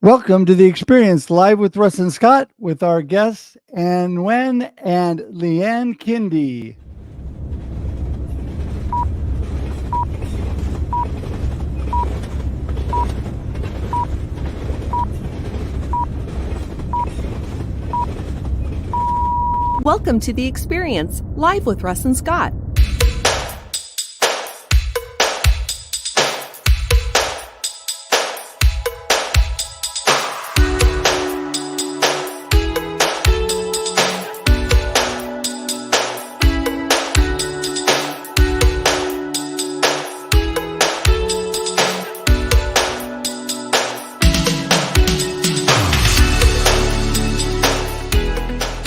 Welcome to the experience live with Russ and Scott with our guests Ann Nguyen and Leanne Kindy. Welcome to the experience live with Russ and Scott.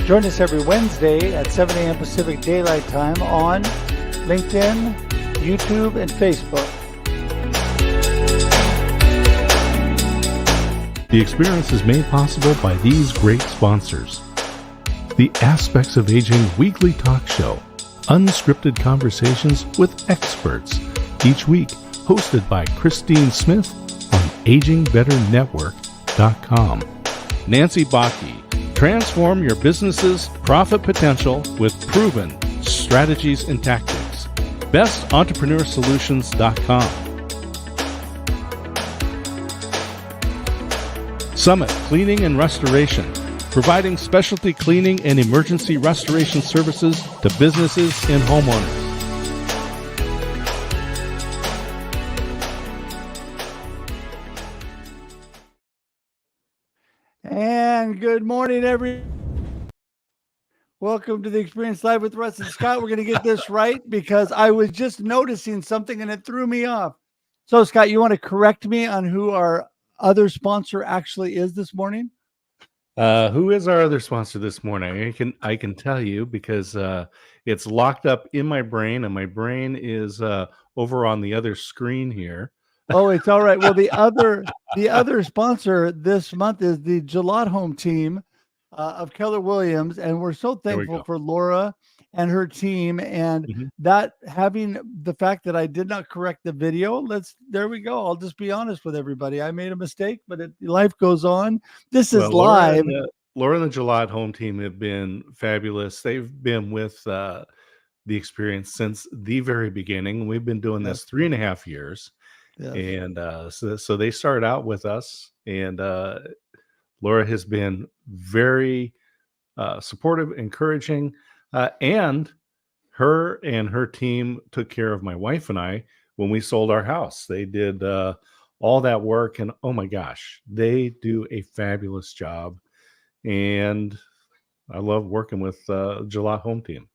Join us every Wednesday at 7 a.m. Pacific Daylight Time on LinkedIn, YouTube, and Facebook. The experience is made possible by these great sponsors. The Aspects of Aging weekly talk show, unscripted conversations with experts, each week hosted by Christine Smith on AgingBetterNetwork.com. Nancy Bakke, transform your business's profit potential with proven strategies and tactics. BestEntrepreneurSolutions.com. Summit Cleaning and Restoration, providing specialty cleaning and emergency restoration services to businesses and homeowners. And good morning, everyone. Welcome to the experience live with Russ and Scott. We're going to get this right because I was just noticing something and it threw me off. So, Scott, you want to correct me on who our other sponsor actually is this morning? Who is our other sponsor this morning? I can tell you because it's locked up in my brain, and my brain is over on the other screen here. Oh, it's all right. Well, the other sponsor this month is the Gillot Home team of Keller Williams, and we're so thankful for Laura and her team, and that having the fact that I did not correct the video. There we go. I'll just be honest with everybody. I made a mistake, but life goes on. This is live. Laura and the Gillot Home team have been fabulous. They've been with the experience since the very beginning. We've been doing this 3.5 years. Yes. And so they started out with us, and Laura has been very supportive, encouraging, and her team took care of my wife and I when we sold our house. They did all that work, and oh my gosh, they do a fabulous job. And I love working with Gillot Home Team.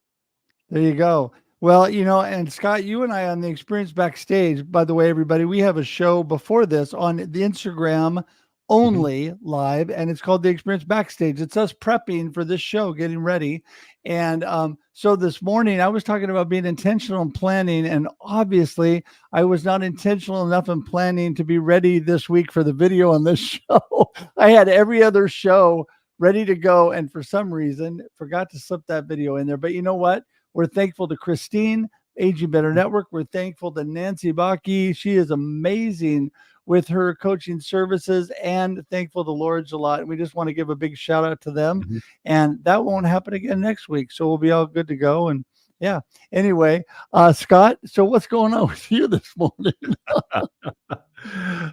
There you go. Well, and Scott, you and I on the Experience Backstage, by the way, everybody, we have a show before this on the Instagram only live, and it's called the Experience Backstage. It's us prepping for this show, getting ready. And so this morning I was talking about being intentional in planning, and obviously I was not intentional enough in planning to be ready this week for the video on this show. I had every other show ready to go, and for some reason forgot to slip that video in there. But you know what? We're thankful to Christine, Aging Better Network. We're thankful to Nancy Bakke. She is amazing with her coaching services, and thankful to Laura Gillot. And we just want to give a big shout out to them. And that won't happen again next week. So we'll be all good to go. And yeah, anyway, Scott, so what's going on with you this morning?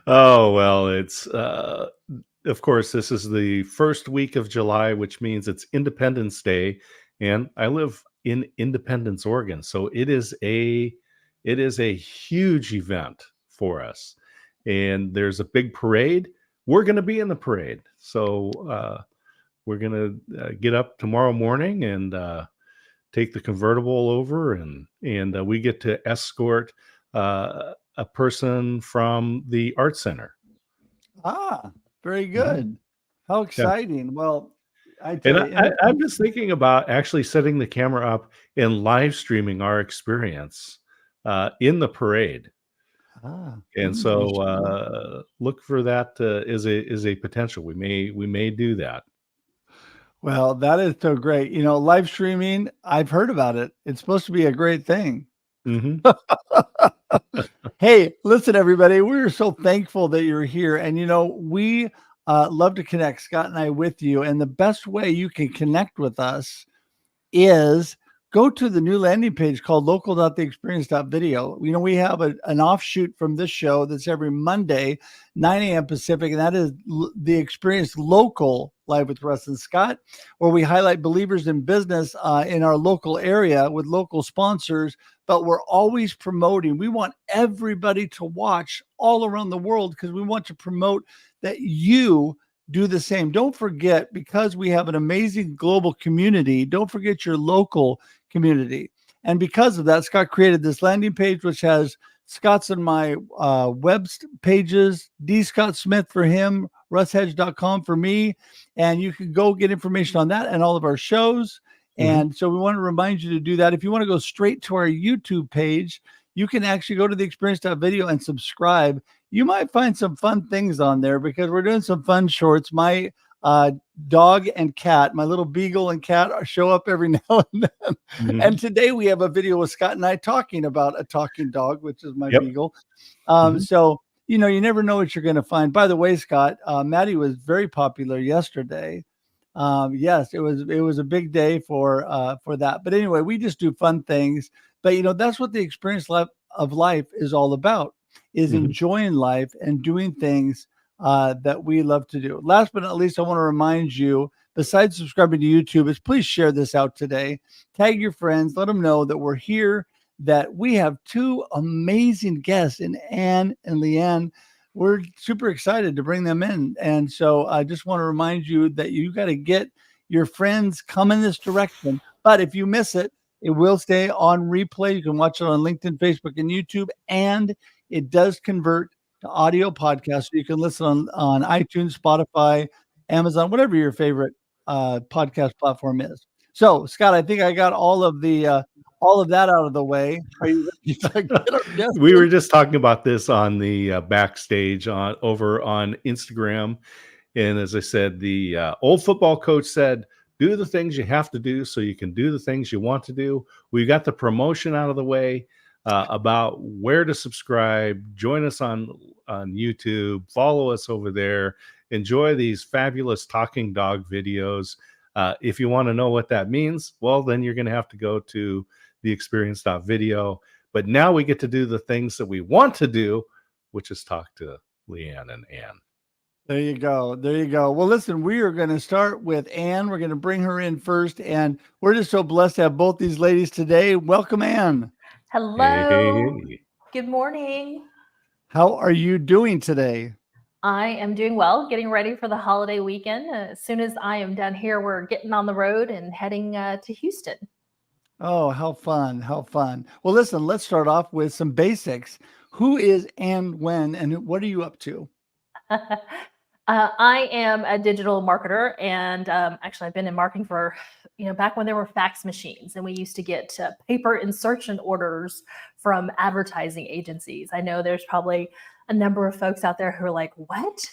Oh, well, it's, of course, this is the first week of July, which means it's Independence Day. And I live in Independence, Oregon. So it is a huge event for us. And there's a big parade. We're going to be in the parade. So we're going to get up tomorrow morning and take the convertible over, and we get to escort a person from the art center. Ah, very good. How exciting. Yeah. Well, I'm just thinking about actually setting the camera up and live streaming our experience in the parade. And so look for that as a potential. We may do that. Well, that is so great. Live streaming, I've heard about it. It's supposed to be a great thing. Hey, listen, everybody, we're so thankful that you're here. And, we love to connect, Scott and I, with you. And the best way you can connect with us is go to the new landing page called local.theexperience.video. We have an offshoot from this show that's every Monday, 9 a.m. Pacific, and that is the Experience Local Live with Russ and Scott, where we highlight believers in business in our local area with local sponsors, but we're always promoting. We want everybody to watch all around the world because we want to promote that you do the same. Don't forget, because we have an amazing global community, don't forget your local community. And because of that, Scott created this landing page, which has Scott's and my web pages, D. Scott Smith for him, russhedge.com for me. And you can go get information on that and all of our shows. And so we want to remind you to do that. If you want to go straight to our YouTube page, you can actually go to the experience.video and subscribe. You might find some fun things on there because we're doing some fun shorts. My dog and cat, my little beagle and cat show up every now and then. And today we have a video with Scott and I talking about a talking dog, which is my beagle. So, you never know what you're going to find. By the way, Scott, Maddie was very popular yesterday. Yes, it was a big day for that. But anyway, we just do fun things. But, that's what the experience of life is all about, is enjoying life and doing things that we love to do. Last but not least, I want to remind you, besides subscribing to YouTube, is please share this out today. Tag your friends. Let them know that we're here, that we have two amazing guests in Anne and Leanne. We're super excited to bring them in. And so I just want to remind you that you got to get your friends come in this direction. But if you miss it, it will stay on replay. You can watch it on LinkedIn, Facebook, and YouTube. And it does convert to audio podcast. So you can listen on iTunes, Spotify, Amazon, whatever your favorite podcast platform is. So, Scott, I think I got all of that out of the way. Are you ready to get our guest We in? were just talking about this on the backstage over on Instagram. And as I said, the old football coach said, do the things you have to do so you can do the things you want to do. We got the promotion out of the way about where to subscribe. Join us on YouTube. Follow us over there. Enjoy these fabulous talking dog videos. If you want to know what that means, well, then you're going to have to go to the experience.video. But now we get to do the things that we want to do, which is talk to Leanne and Anne. There you go. There you go. Well, listen, we are going to start with Anne. We're going to bring her in first. And we're just so blessed to have both these ladies today. Welcome, Anne. Hello. Hey. Good morning. How are you doing today? I am doing well, getting ready for the holiday weekend. As soon as I am done here, we're getting on the road and heading to Houston. Oh, how fun. How fun. Well, listen, let's start off with some basics. Who is Anne Wen and what are you up to? I am a digital marketer, and actually I've been in marketing for, back when there were fax machines and we used to get paper insertion orders from advertising agencies. I know there's probably a number of folks out there who are like, what?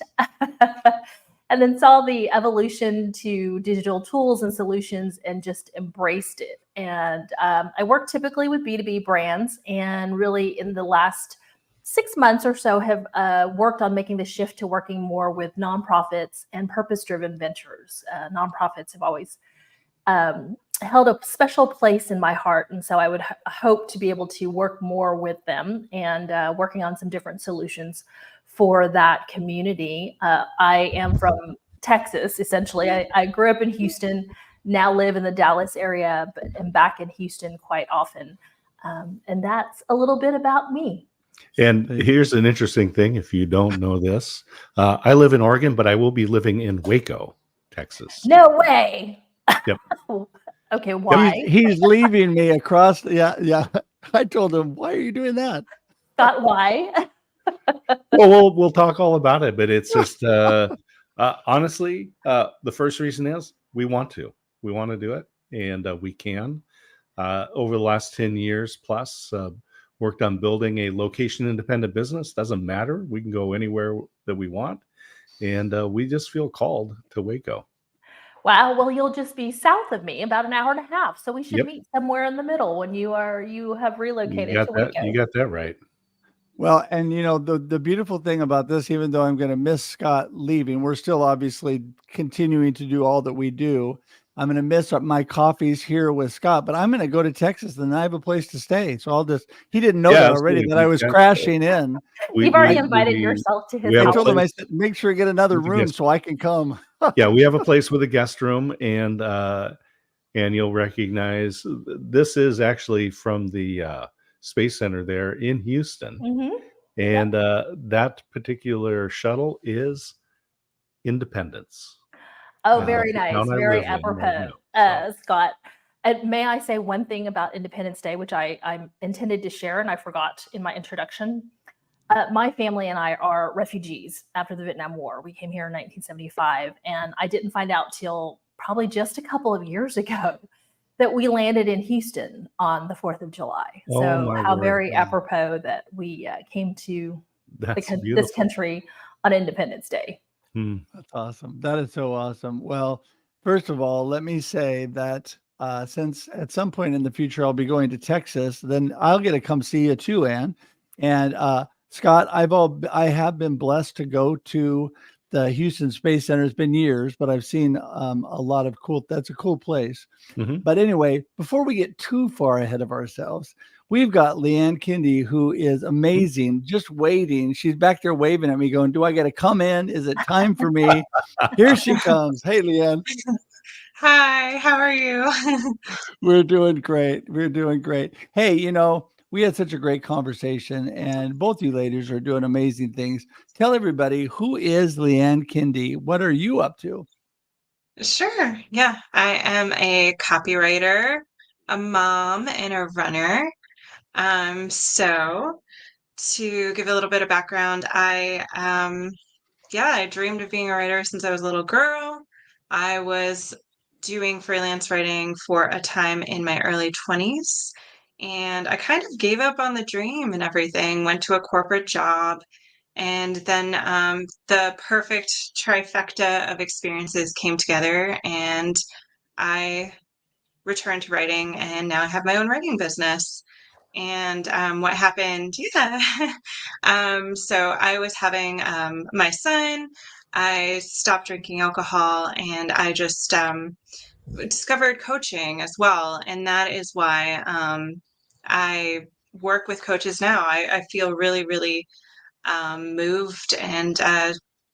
And then saw the evolution to digital tools and solutions and just embraced it. And I work typically with B2B brands, and really in the last 6 months or so have worked on making the shift to working more with nonprofits and purpose-driven ventures. Nonprofits have always held a special place in my heart. And so I would hope to be able to work more with them and working on some different solutions for that community. I am from Texas, essentially. I grew up in Houston, now live in the Dallas area, but am back in Houston quite often. And that's a little bit about me. And here's an interesting thing. If you don't know this, I live in Oregon, but I will be living in Waco, Texas. No way. Yep. Okay, why? He's leaving me across. Yeah. I told him, why are you doing that? Scott, why? Well, we'll talk all about it, but it's just honestly, the first reason is we want to do it, and we can. Over the last 10 years plus, worked on building a location independent business. Doesn't matter. We can go anywhere that we want. And we just feel called to Waco. Wow. Well, you'll just be south of me, about an hour and a half. So we should meet somewhere in the middle when you have relocated to Waco. You got that right. Well, and the beautiful thing about this, even though I'm going to miss Scott leaving, we're still obviously continuing to do all that we do. I'm going to miss my coffees here with Scott, but I'm going to go to Texas and I have a place to stay. So he didn't know Yeah, that already, absolutely. that I was crashing in. You've already I- invited yourself to his we have I a told him, place- I said, make sure you get another with a room guest so I can come. Yeah, we have a place with a guest room, and you'll recognize this is actually from the Space Center there in Houston. Mhm. And that particular shuttle is Independence. Oh, very the nice. town I Very live in right apropos, now. Scott. And may I say one thing about Independence Day, which I intended to share and I forgot in my introduction? My family and I are refugees after the Vietnam War. We came here in 1975, and I didn't find out till probably just a couple of years ago that we landed in Houston on the 4th of July. Oh, So my how word. very Wow. apropos that we came to That's this beautiful. country on Independence Day. That's awesome. That is so awesome. Well, first of all, let me say that since at some point in the future I'll be going to Texas, then I'll get to come see you too, Ann. And Scott, I have been blessed to go to the Houston Space Center. It's been years, but I've seen a lot of cool. That's a cool place. Mhm. But anyway, before we get too far ahead of ourselves, we've got Leanne Kindy, who is amazing, just waiting. She's back there waving at me, going, do I got to come in? Is it time for me? Here she comes. Hey, Leanne. Hi, how are you? We're doing great. We're doing great. Hey, we had such a great conversation, and both you ladies are doing amazing things. Tell everybody, who is Leanne Kindy? What are you up to? Sure. Yeah, I am a copywriter, a mom, and a runner. So to give a little bit of background, I dreamed of being a writer since I was a little girl. I was doing freelance writing for a time in my early 20s, and I kind of gave up on the dream and everything, went to a corporate job, and then the perfect trifecta of experiences came together, and I returned to writing, and now I have my own writing business. And what happened? Yeah. So I was having my son. I stopped drinking alcohol, and I just discovered coaching as well. And that is why I work with coaches now. I feel really, really moved, and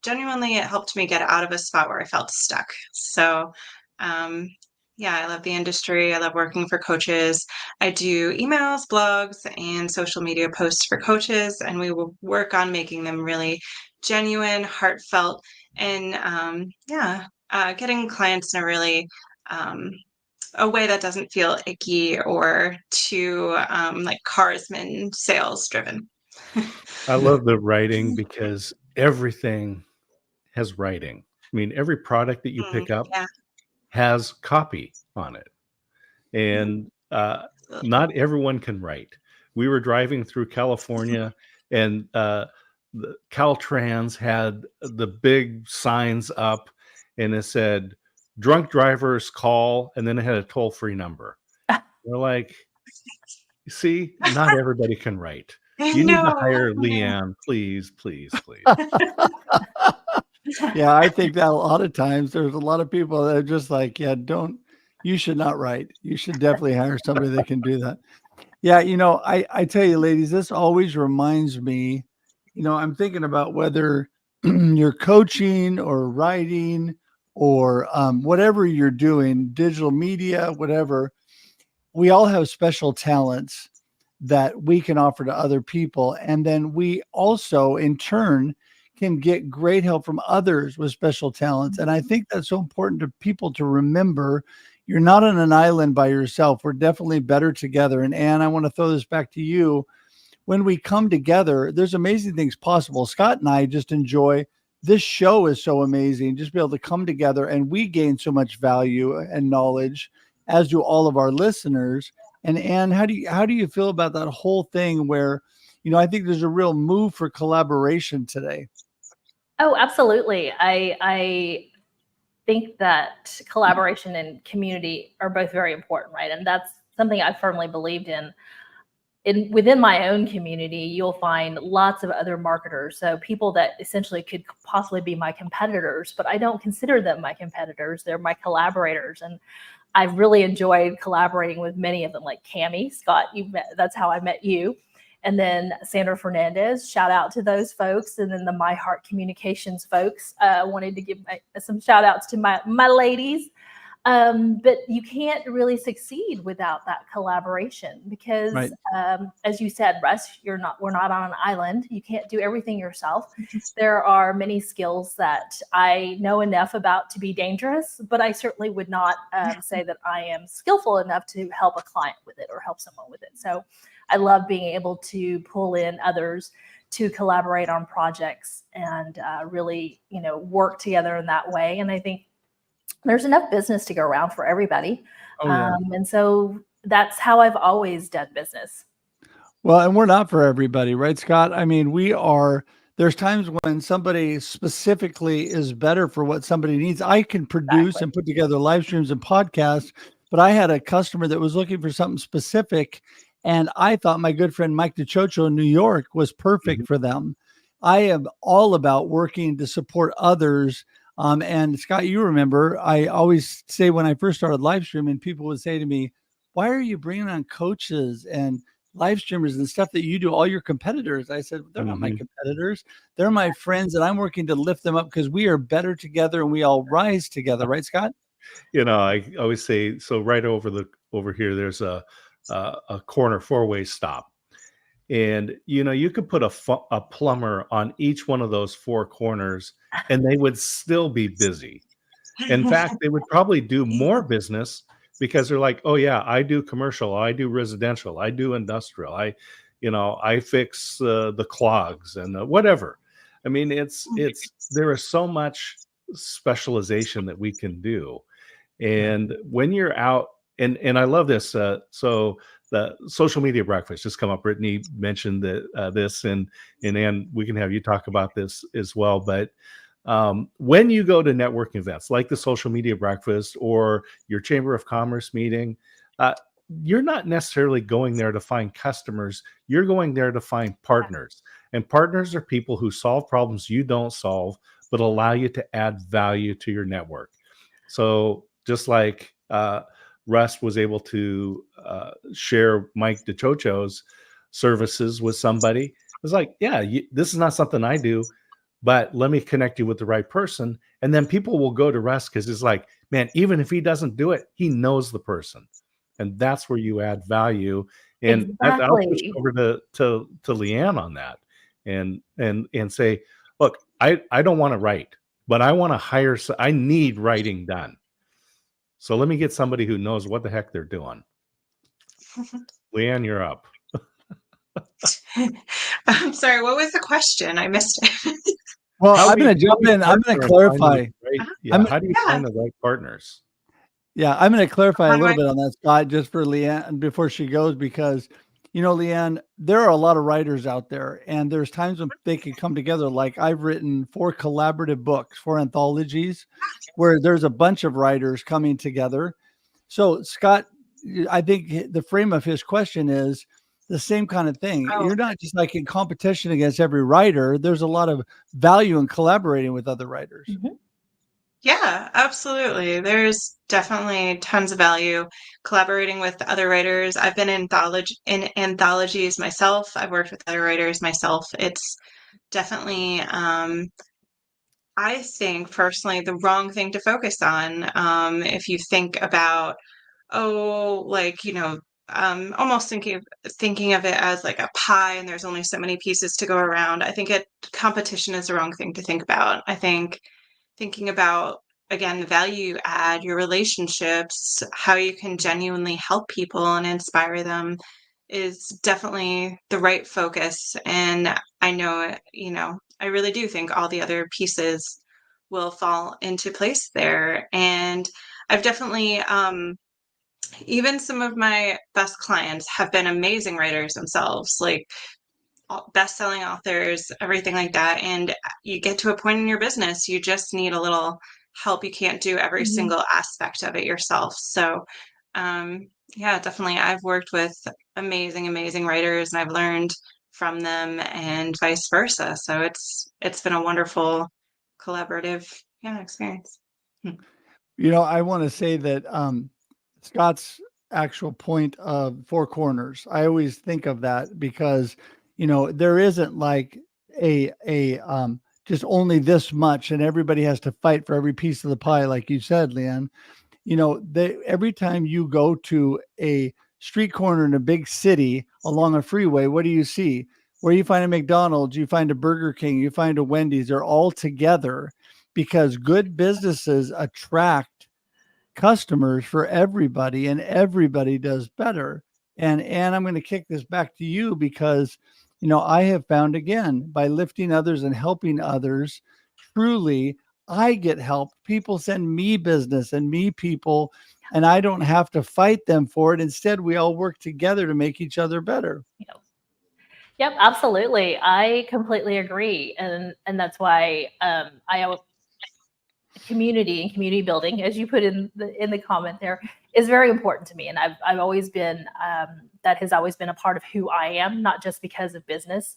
genuinely it helped me get out of a spot where I felt stuck. So um, yeah, I love the industry. I love working for coaches. I do emails, blogs, and social media posts for coaches, and we will work on making them really genuine, heartfelt, and getting clients in a really a way that doesn't feel icky or too like carsman sales driven. I love the writing because everything has writing. I mean, every product that you pick up Yeah. has copy on it. And not everyone can write. We were driving through California, and the Caltrans had the big signs up, and it said, drunk drivers call, and then it had a toll-free number. We're like, see, not everybody can write. You need to No. hire Leanne, please, please, please. Yeah, I think that a lot of times there's a lot of people that are just like, yeah, you should not write. You should definitely hire somebody that can do that. Yeah, I tell you, ladies, this always reminds me, I'm thinking about whether you're coaching or writing or whatever you're doing, digital media, whatever, we all have special talents that we can offer to other people. And then we also, in turn, can get great help from others with special talents. And I think that's so important to people to remember. You're not on an island by yourself. We're definitely better together. And Anne, I want to throw this back to you. When we come together, there's amazing things possible. Scott and I just enjoy this show is so amazing. Just be able to come together, and we gain so much value and knowledge, as do all of our listeners. And Anne, how do you feel about that whole thing where, I think there's a real move for collaboration today? Oh, absolutely. I think that collaboration and community are both very important, right? And that's something I firmly believed in. within my own community, you'll find lots of other marketers. So people that essentially could possibly be my competitors, but I don't consider them my competitors. They're my collaborators. And I've really enjoyed collaborating with many of them, like Cami, Scott, that's how I met you. And then Sandra Fernandez, shout out to those folks. And then the My Heart Communications folks. Wanted to give some shout outs to my ladies. But you can't really succeed without that collaboration because, Right. As you said, Russ, we're not on an island. You can't do everything yourself. There are many skills that I know enough about to be dangerous, but I certainly would not say that I am skillful enough to help a client with it or help someone with it. So I love being able to pull in others to collaborate on projects and really, work together in that way. And I think there's enough business to go around for everybody. Oh, yeah. And so that's how I've always done business. Well, and we're not for everybody, right, Scott? I mean, there's times when somebody specifically is better for what somebody needs. I can produce and put together live streams and podcasts, but I had a customer that was looking for something specific. And I thought my good friend Mike DeChocho in New York was perfect for them. I am all about working to support others. And Scott, you remember, I always say when I first started live streaming, people would say to me, why are you bringing on coaches and live streamers and stuff that you do, all your competitors? I said, they're not my competitors. They're my friends, and I'm working to lift them up because we are better together and we all rise together. Right, Scott? I always say, so right over here, there's a corner four-way stop. And, you could put a plumber on each one of those four corners and they would still be busy. In fact, they would probably do more business because they're like, oh yeah, I do commercial, I do residential, I do industrial, I fix the clogs and whatever. I mean, there is so much specialization that we can do. And when you're out, and I love this. So the social media breakfast just come up. Brittany mentioned this, and Ann, we can have you talk about this as well. But when you go to networking events like the social media breakfast or your Chamber of Commerce meeting, you're not necessarily going there to find customers. You're going there to find partners. And partners are people who solve problems you don't solve, but allow you to add value to your network. So just like Russ was able to share Mike DeChocho's services with somebody, it was like, yeah, this is not something I do, but let me connect you with the right person. And then people will go to Russ because it's like, man, even if he doesn't do it, he knows the person. And that's where you add value. And I'll push over to Leanne on that and say, look, I don't want to write, but I want to hire. I need writing done. So let me get somebody who knows what the heck they're doing. Leanne, you're up. I'm sorry, what was the question? I missed it. Well, I'm going to jump in. I'm going to clarify. How do you find the right partners? Yeah, I'm going to clarify a little bit on that, Scott, just for Leanne before she goes, because, Leanne, there are a lot of writers out there, and there's times when they can come together. Like I've written 4 collaborative books, 4 anthologies, where there's a bunch of writers coming together. So, Scott, I think the frame of his question is the same kind of thing. You're not just like in competition against every writer. There's a lot of value in collaborating with other writers. Mm-hmm. Yeah, absolutely. There's definitely tons of value collaborating with other writers. I've been in anthologies myself. I've worked with other writers myself. It's definitely, I think personally, the wrong thing to focus on. If you think about, almost thinking of it as like a pie and there's only so many pieces to go around. I think competition is the wrong thing to think about. I think thinking about, again, the value you add, your relationships, how you can genuinely help people and inspire them is definitely the right focus. And I know, I really do think all the other pieces will fall into place there. And I've definitely, even some of my best clients have been amazing writers themselves, like best-selling authors, everything like that. And you get to a point in your business, you just need a little help. You can't do every single aspect of it yourself. So Yeah, definitely. I've worked with amazing writers and I've learned from them and vice versa. So it's been a wonderful collaborative, yeah, experience. Hmm. I want to say that Scott's actual point of four corners, I always think of that because, there isn't like a just only this much and everybody has to fight for every piece of the pie, like you said, Leanne. Every time you go to a street corner in a big city along a freeway, what do you see? Where you find a McDonald's, you find a Burger King, you find a Wendy's, they're all together because good businesses attract customers for everybody and everybody does better. And I'm going to kick this back to you because, I have found again by lifting others and helping others, truly I get help. People send me business and me people, and I don't have to fight them for it. Instead, we all work together to make each other better. Yep, absolutely. I completely agree, and that's why community and community building, as you put in the comment there, is very important to me, and I've always been that has always been a part of who I am, not just because of business.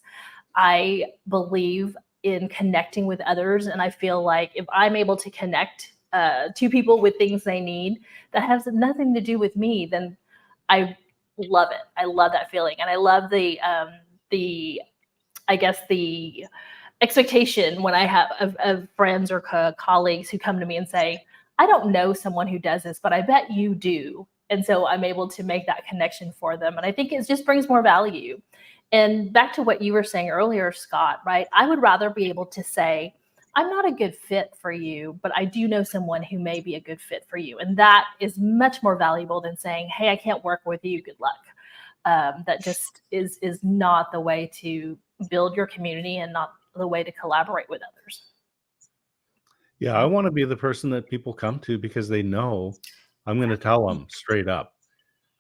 I believe in connecting with others, and I feel like if I'm able to connect to people with things they need that has nothing to do with me, then I love it. I love that feeling, and I love the I guess the expectation when I have of friends or colleagues who come to me and say, I don't know someone who does this, but I bet you do. And so I'm able to make that connection for them. And I think it just brings more value. And back to what you were saying earlier, Scott, right? I would rather be able to say, I'm not a good fit for you, but I do know someone who may be a good fit for you. And that is much more valuable than saying, hey, I can't work with you. Good luck. That just is not the way to build your community and not the way to collaborate with others. Yeah, I want to be the person that people come to because they know I'm going to tell them straight up.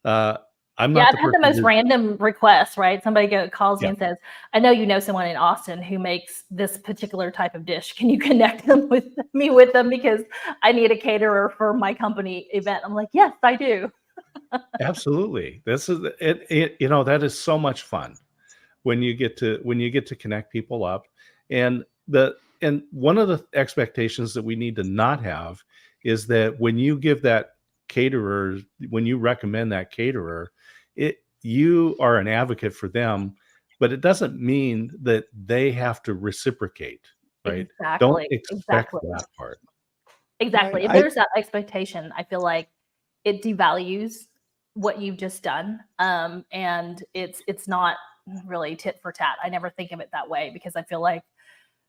I'm Yeah, not I've had the most random requests, right? Somebody calls me and says, I know you know someone in Austin who makes this particular type of dish. Can you connect them with me with them because I need a caterer for my company event? I'm like, yes, I do. Absolutely. This is it, that is so much fun when you get to connect people up. And one of the expectations that we need to not have is that when you give that caterer, when you recommend that caterer, you are an advocate for them, but it doesn't mean that they have to reciprocate, right? Exactly. Don't expect that part. Exactly. If there's that expectation, I feel like it devalues what you've just done. And it's not really tit for tat. I never think of it that way because I feel like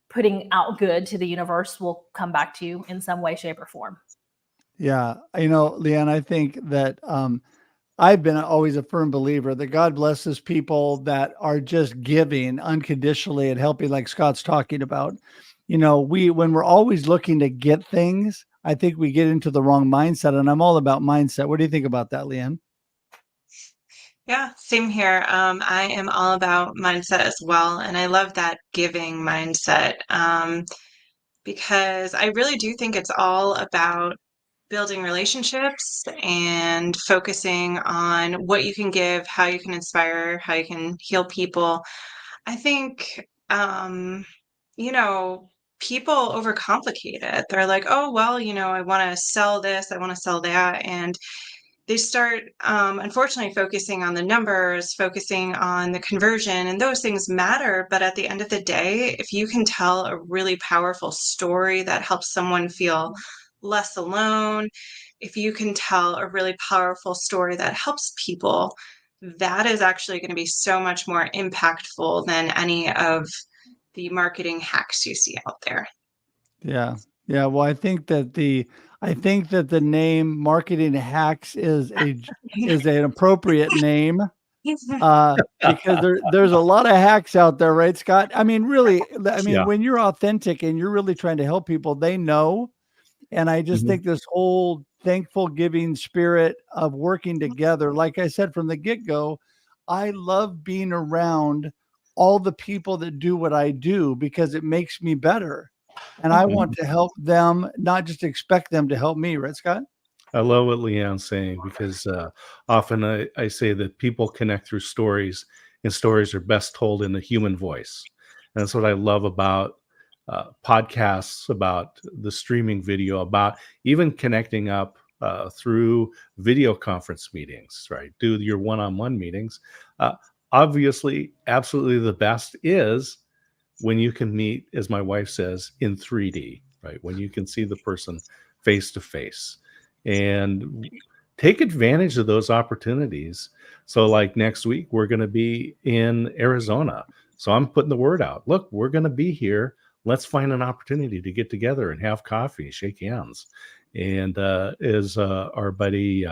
putting out good to the universe will come back to you in some way, shape, or form. Yeah. Leanne, I think that I've been always a firm believer that God blesses people that are just giving unconditionally and helping, like Scott's talking about. When we're always looking to get things, I think we get into the wrong mindset, and I'm all about mindset. What do you think about that, Leanne? Yeah, same here. I am all about mindset as well, and I love that giving mindset because I really do think it's all about building relationships and focusing on what you can give, how you can inspire, how you can heal people. I think, people overcomplicate it. They're like, oh, well, I want to sell this, I want to sell that. And they start, unfortunately, focusing on the numbers, focusing on the conversion, and those things matter. But at the end of the day, if you can tell a really powerful story that helps someone feel less alone, if you can tell a really powerful story that helps people, that is actually going to be so much more impactful than any of the marketing hacks you see out there. Yeah. Yeah. Well, I think that the name Marketing Hacks is an appropriate name because there's a lot of hacks out there, right, Scott? I mean, really, when you're authentic and you're really trying to help people, they know. And I just think this whole thankful giving spirit of working together, like I said from the get-go, I love being around all the people that do what I do because it makes me better. And I want to help them, not just expect them to help me, right, Scott? I love what Leanne's saying because often I say that people connect through stories, and stories are best told in the human voice. And that's what I love about podcasts, about the streaming video, about even connecting up through video conference meetings, right? Do your one-on-one meetings. Obviously, absolutely the best is when you can meet, as my wife says, in 3D, right? When you can see the person face to face and take advantage of those opportunities. So, like next week, we're going to be in Arizona. So, I'm putting the word out. Look, we're going to be here. Let's find an opportunity to get together and have coffee, shake hands. And as our buddy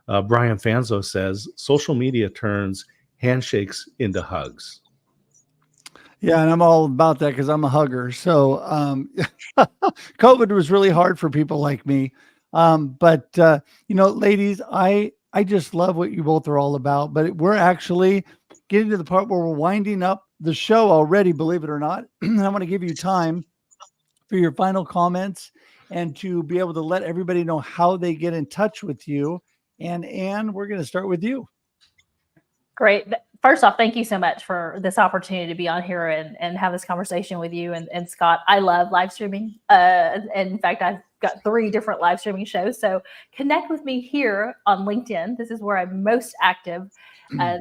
Brian Fanzo says, social media turns handshakes into hugs. Yeah, and I'm all about that because I'm a hugger. So COVID was really hard for people like me. But ladies, I just love what you both are all about. But we're actually getting to the part where we're winding up the show already, believe it or not. And I want to give you time for your final comments and to be able to let everybody know how they get in touch with you. And Anne, we're going to start with you. Great. First off, thank you so much for this opportunity to be on here and have this conversation with you and Scott. I love live streaming. And in fact, I've got 3 different live streaming shows. So connect with me here on LinkedIn. This is where I'm most active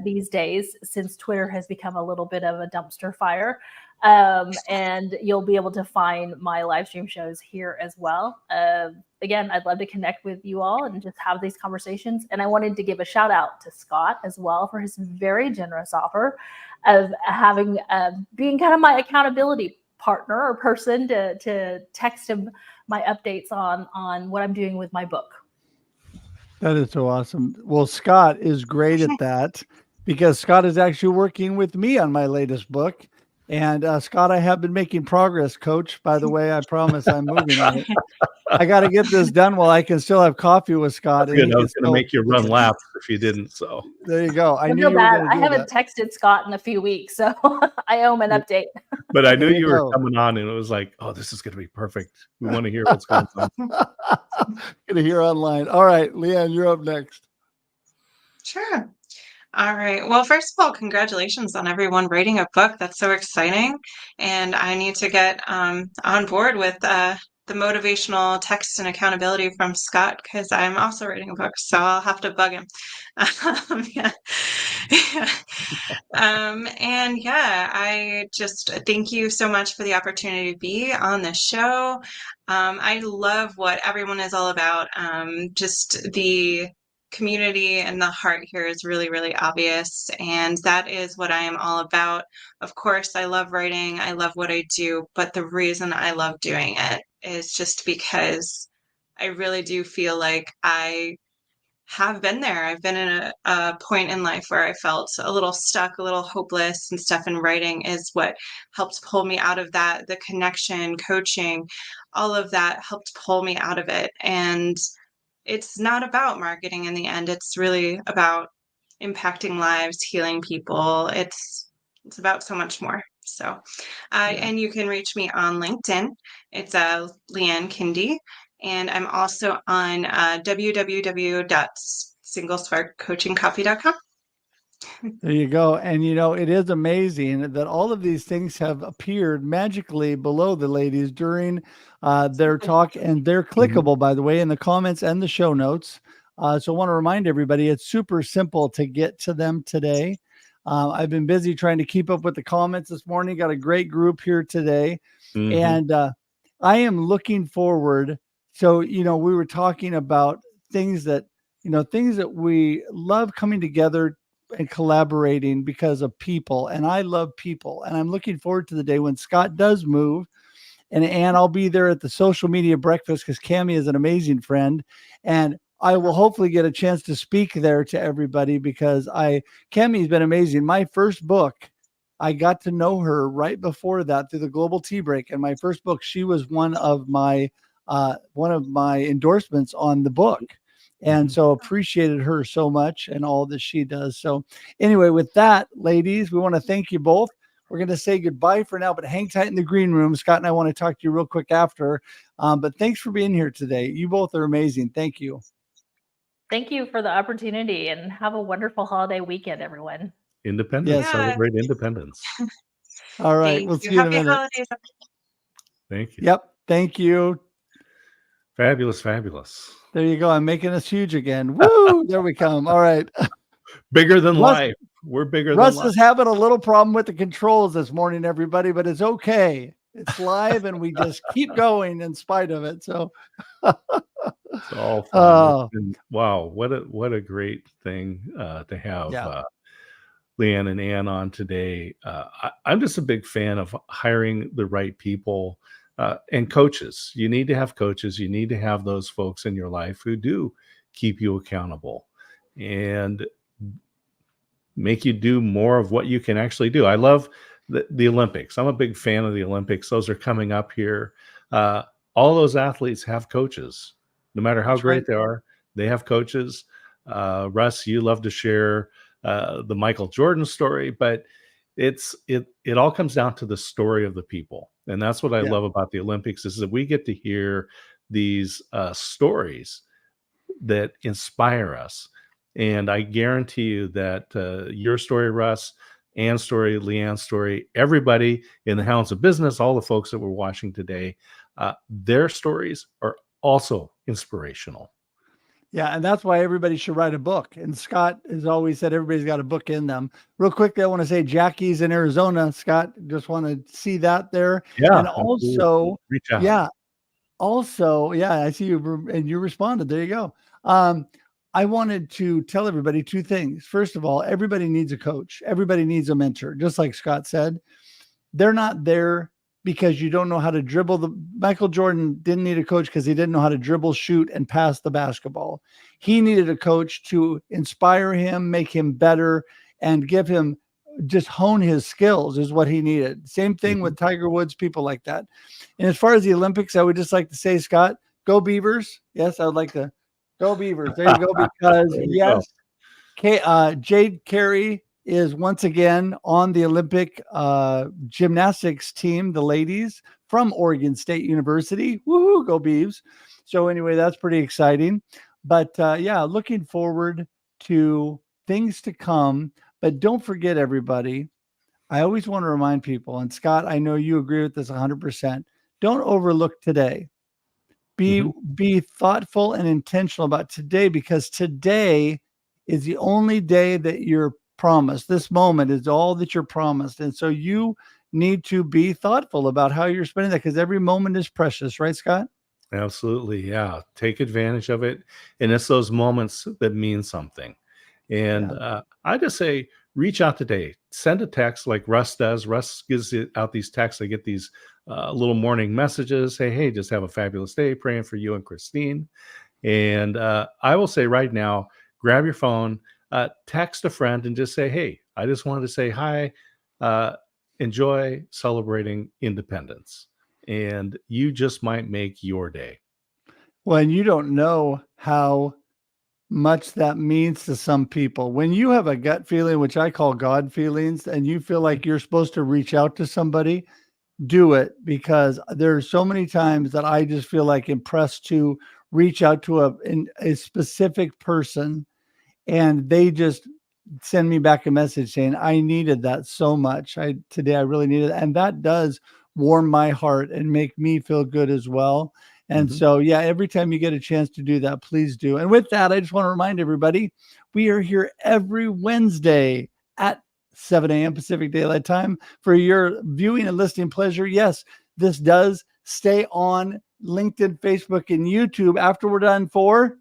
these days, since Twitter has become a little bit of a dumpster fire. And you'll be able to find my live stream shows here as well. Again, I'd love to connect with you all and just have these conversations. And I wanted to give a shout out to Scott as well for his very generous offer of having being kind of my accountability partner or person to text him my updates on what I'm doing with my book. That is so awesome. Well, Scott is great at that because Scott is actually working with me on my latest book. And Scott, I have been making progress, Coach. By the way, I promise I'm moving on it. I got to get this done while I can still have coffee with Scott. And I was going to make you run laps if you didn't. So there you go. I knew you were bad. going to do I haven't texted Scott in a few weeks, so I owe him an update. But I knew you were coming on, and it was like, oh, this is going to be perfect. We want to hear what's going on. Going to hear online. All right, Leanne, you're up next. Sure. All right. Well, first of all, congratulations on everyone writing a book. That's so exciting. And I need to get on board with the motivational text and accountability from Scott because I'm also writing a book. So I'll have to bug him. Yeah. And yeah, I just thank you so much for the opportunity to be on the show. I love what everyone is all about. Just the community and the heart here is really, really obvious. And that is what I am all about. Of course, I love writing. I love what I do. But the reason I love doing it is just because I really do feel like I have been there. I've been in a point in life where I felt a little stuck, a little hopeless, and stuff, and writing is what helped pull me out of that. The connection, coaching, all of that helped pull me out of it. And it's not about marketing in the end. It's really about impacting lives, healing people. It's about so much more. So, and you can reach me on LinkedIn. It's Leanne Kindy. And I'm also on www.singlesparkcoachingcoffee.com. There you go. And, it is amazing that all of these things have appeared magically below the ladies during their talk, and they're clickable, by the way, in the comments and the show notes. So I want to remind everybody, it's super simple to get to them today. I've been busy trying to keep up with the comments this morning. Got a great group here today. And I am looking forward. So, we were talking about things that we love coming together and collaborating because of people. And I love people. And I'm looking forward to the day when Scott does move. And I'll be there at the social media breakfast because Cammie is an amazing friend. And I will hopefully get a chance to speak there to everybody because Cammie's been amazing. My first book, I got to know her right before that through the Global Tea Break. And my first book, she was one of my endorsements on the book. And so appreciated her so much and all that she does. So anyway, with that, ladies, we want to thank you both. We're going to say goodbye for now, but hang tight in the green room. Scott and I want to talk to you real quick after. But thanks for being here today. You both are amazing. Thank you. Thank you for the opportunity, and have a wonderful holiday weekend, everyone. Independence. Yes. Celebrate independence. All right. Thank We'll you. see you in a Happy minute. holidays. Thank you. Yep. Thank you. Fabulous, fabulous. There you go. I'm making us huge again. Woo! There we come. All right. Bigger than Russ- life. We're bigger Russ than life. is having a little problem with the controls this morning, everybody, but it's okay. It's live and we just keep going in spite of it. So It's all fun. Oh. Wow, what a great thing to have Yeah. Leanne and Ann on today. I'm just a big fan of hiring the right people and coaches. You need to have coaches. You need to have those folks in your life who do keep you accountable and make you do more of what you can actually do. I love the Olympics. I'm a big fan of the Olympics. Those are coming up here. All those athletes have coaches. No matter how That's great right. they are, they have coaches. Russ, you love to share the Michael Jordan story, but it all comes down to the story of the people. And that's what I Yeah. love about the Olympics is that we get to hear these stories that inspire us. And I guarantee you that your story, Russ, Ann's story, Leanne's story, everybody in the Hounds of Business, all the folks that we're watching today, their stories are also inspirational. Yeah, and that's why everybody should write a book. And Scott has always said everybody's got a book in them. Real quickly, I want to say Jackie's in Arizona. Scott, just want to see that there. Yeah. And also, reach out. yeah, also, yeah, I see you and you responded. There you go. I wanted to tell everybody two things. First of all, everybody needs a coach. Everybody needs a mentor. Just like Scott said, they're not there because you don't know how to dribble. Michael Jordan didn't need a coach because he didn't know how to dribble, shoot, and pass the basketball. He needed a coach to inspire him, make him better, and give him just hone his skills is what he needed. Same thing with Tiger Woods, people like that. And as far as the Olympics, I would just like to say, Scott, go Beavers. Yes, I would like to go Beavers. There you go. Because yes, Jade Carey is once again on the Olympic gymnastics team, the ladies from Oregon State University. Woohoo, go Beavs. So anyway, that's pretty exciting. But yeah, looking forward to things to come. But don't forget, everybody, I always want to remind people, and Scott, I know you agree with this 100%. Don't overlook today. Be thoughtful and intentional about today, because today is the only day that you're promised. This moment is all that you're promised. And so you need to be thoughtful about how you're spending that, because every moment is precious, right, Scott? Absolutely. Yeah. Take advantage of it. And it's those moments that mean something. And I just say, reach out today, send a text like Russ does. Russ gives out these texts. I get these little morning messages. Say, hey, just have a fabulous day. Praying for you and Christine. And I will say right now, grab your phone, text a friend and just say, hey, I just wanted to say hi. Enjoy celebrating independence. And you just might make your day. Well, and you don't know how much that means to some people. When you have a gut feeling, which I call God feelings, and you feel like you're supposed to reach out to somebody, do it, because there are so many times that I just feel like impressed to reach out to a specific person, and they just send me back a message saying, I needed that so much. Today I really needed it. And that does warm my heart and make me feel good as well. And so, yeah, every time you get a chance to do that, please do. And with that, I just want to remind everybody, we are here every Wednesday at 7 a.m. Pacific Daylight Time for your viewing and listening pleasure. Yes, this does stay on LinkedIn, Facebook, and YouTube after we're done for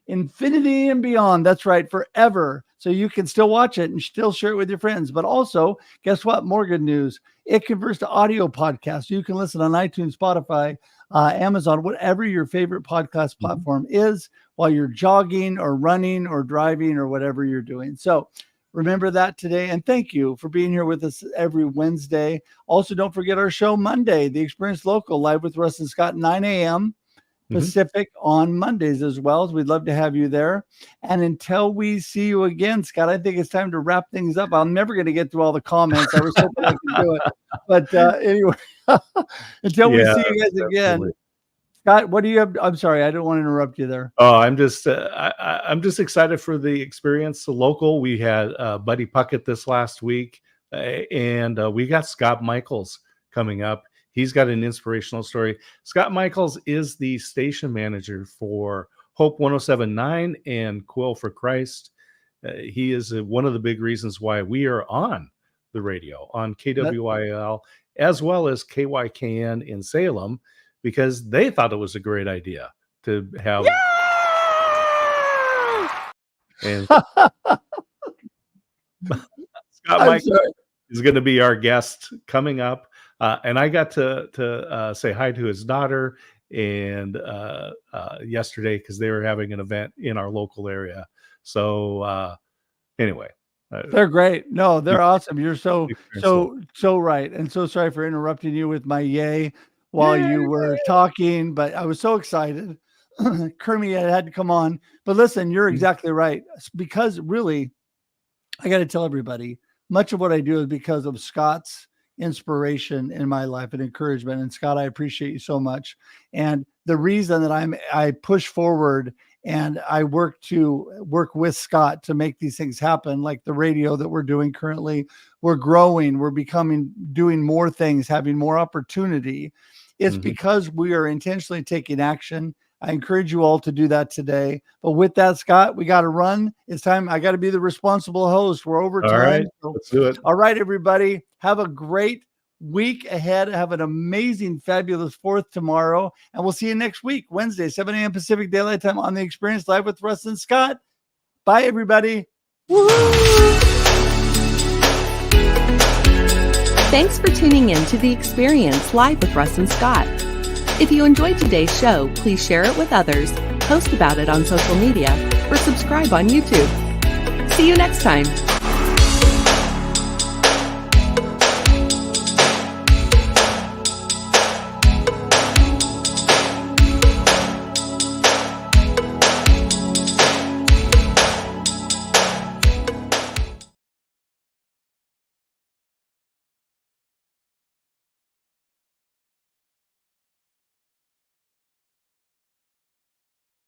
infinity and beyond. That's right, forever. So you can still watch it and still share it with your friends. But also, guess what? More good news. It converts to audio podcasts. You can listen on iTunes, Spotify, Amazon, whatever your favorite podcast platform is, while you're jogging or running or driving or whatever you're doing. So remember that today. And thank you for being here with us every Wednesday. Also, don't forget our show Monday, The Experience Local, live with Russ and Scott, 9 a.m. Pacific on Mondays as well. We'd love to have you there. And until we see you again, Scott, I think it's time to wrap things up. I'm never going to get through all the comments. I was hoping I could do it. But anyway, until we see you guys again. Absolutely. Scott, what do you have? I'm sorry, I don't want to interrupt you there. Oh, I'm just excited for the experience. The local, we had Buddy Puckett this last week, and we got Scott Michaels coming up. He's got an inspirational story. Scott Michaels is the station manager for Hope 107.9 and Quill for Christ. He is one of the big reasons why we are on the radio on KWIL as well as KYKN in Salem, because they thought it was a great idea to have. And Scott Michaels is going to be our guest coming up. And I got to say hi to his daughter and yesterday, because they were having an event in our local area. So anyway, they're great. No, they're awesome. You're so right. And so sorry for interrupting you with my yay while you were talking, but I was so excited. Kermit had to come on. But listen, you're exactly right. Because really, I got to tell everybody, much of what I do is because of Scott's inspiration in my life and encouragement. And Scott, I appreciate you so much. And the reason that I push forward and I work with Scott to make these things happen, like the radio that we're doing currently, we're growing, we're doing more things, having more opportunity. It's because we are intentionally taking action. I encourage you all to do that today. But with that, Scott, we got to run. It's time. I got to be the responsible host. We're over time. All right, let's do it. All right, everybody. Have a great week ahead. Have an amazing, fabulous 4th tomorrow. And we'll see you next week, Wednesday, 7 a.m. Pacific Daylight Time on The Experience, live with Russ and Scott. Bye, everybody. Woo! Thanks for tuning in to The Experience live with Russ and Scott. If you enjoyed today's show, please share it with others, post about it on social media, or subscribe on YouTube. See you next time.